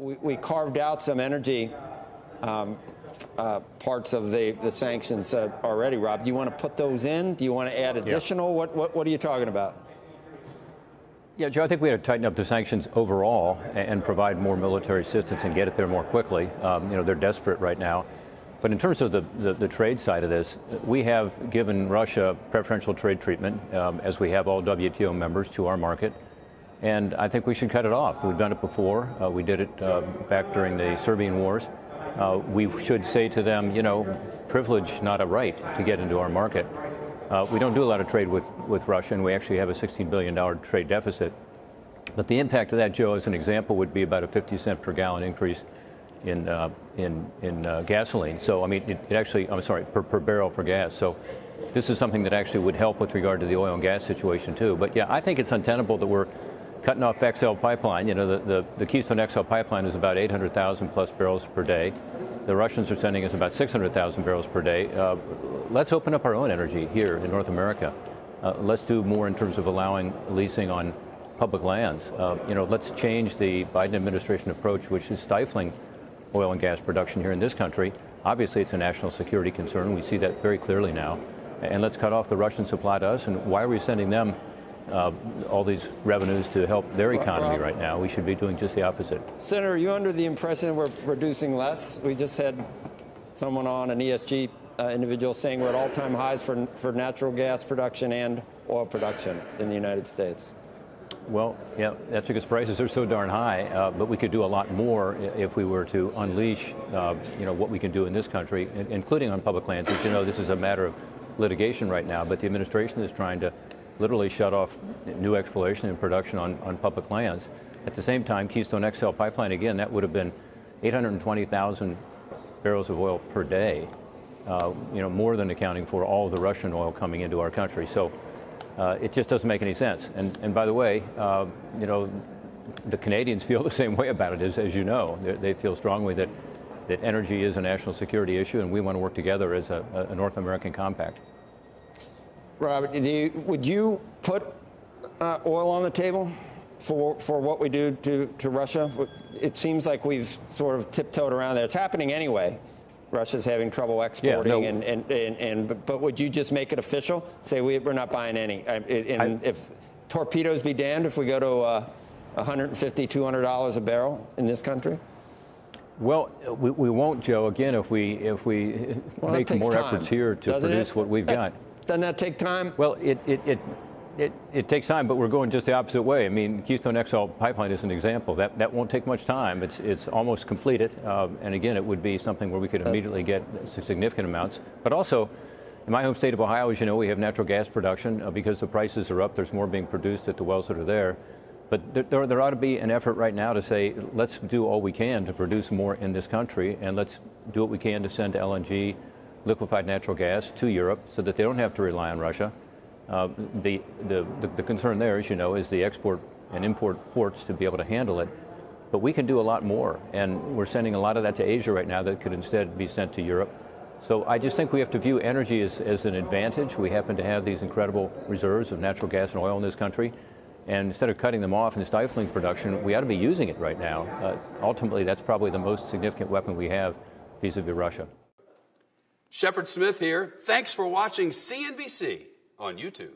we carved out some energy parts of the sanctions already, Rob. Do you want to put those in? Do you want to add additional? Yeah. What are you talking about? Yeah, Joe, I think we had to tighten up the sanctions overall and provide more military assistance and get it there more quickly. They're desperate right now. But in terms of the trade side of this, we have given Russia preferential trade treatment, as we have all WTO members, to our market. And I think we should cut it off. We've done it before. We did it back during the Serbian wars. We should say to them, privilege, not a right to get into our market. We don't do a lot of trade with Russia, and we actually have a $16 billion trade deficit. But the impact of that, Joe, as an example, would be about a 50-cent per gallon increase in gasoline. So, I mean, it actually, I'm sorry, per barrel for gas. So this is something that actually would help with regard to the oil and gas situation, too. But, yeah, I think it's untenable that we're cutting off XL pipeline. The Keystone XL pipeline is about 800,000 plus barrels per day. The Russians are sending us about 600,000 barrels per day. Let's open up our own energy here in North America. Let's do more in terms of allowing leasing on public lands. Let's change the Biden administration approach, which is stifling oil and gas production here in this country. Obviously, it's a national security concern. We see that very clearly now. And let's cut off the Russian supply to us. And why are we sending them all these revenues to help their economy right now? We should be doing just the opposite. Senator, are you under the impression we're producing less? We just had someone on, an ESG individual, saying we're at all-time highs for natural gas production and oil production in the United States. Well, yeah, that's because prices are so darn high, but we could do a lot more if we were to unleash, what we can do in this country, including on public lands. As you know, this is a matter of litigation right now, but the administration is trying to literally shut off new exploration and production on public lands. At the same time, Keystone XL pipeline, again, that would have been 820,000 barrels of oil per day, more than accounting for all of the Russian oil coming into our country. So it just doesn't make any sense. And by the way, the Canadians feel the same way about it, as you know. They feel strongly that energy is a national security issue, and we want to work together as a North American compact. Robert, would you put oil on the table for what we do to Russia? It seems like we've sort of tiptoed around there. It's happening anyway. Russia's having trouble exporting, but would you just make it official? Say we're not buying any. If torpedoes be damned, if we go to $150, $200 a barrel in this country. Well, we won't, Joe. Again, if we make more efforts here to produce what we've got. Doesn't that take time? Well, it takes time, but we're going just the opposite way. I mean, Keystone XL pipeline is an example. That won't take much time. It's almost completed. And again, it would be something where we could immediately get significant amounts. But also, in my home state of Ohio, as you know, we have natural gas production. Because the prices are up, there's more being produced at the wells that are there. But there ought to be an effort right now to say, let's do all we can to produce more in this country, and let's do what we can to send LNG, liquefied natural gas, to Europe so that they don't have to rely on Russia. The concern there, as you know, is the export and import ports to be able to handle it. But we can do a lot more, and we're sending a lot of that to Asia right now that could instead be sent to Europe. So I just think we have to view energy as an advantage. We happen to have these incredible reserves of natural gas and oil in this country. And instead of cutting them off and stifling production, we ought to be using it right now. Ultimately, that's probably the most significant weapon we have vis-a-vis Russia. Shepard Smith here. Thanks for watching CNBC on YouTube.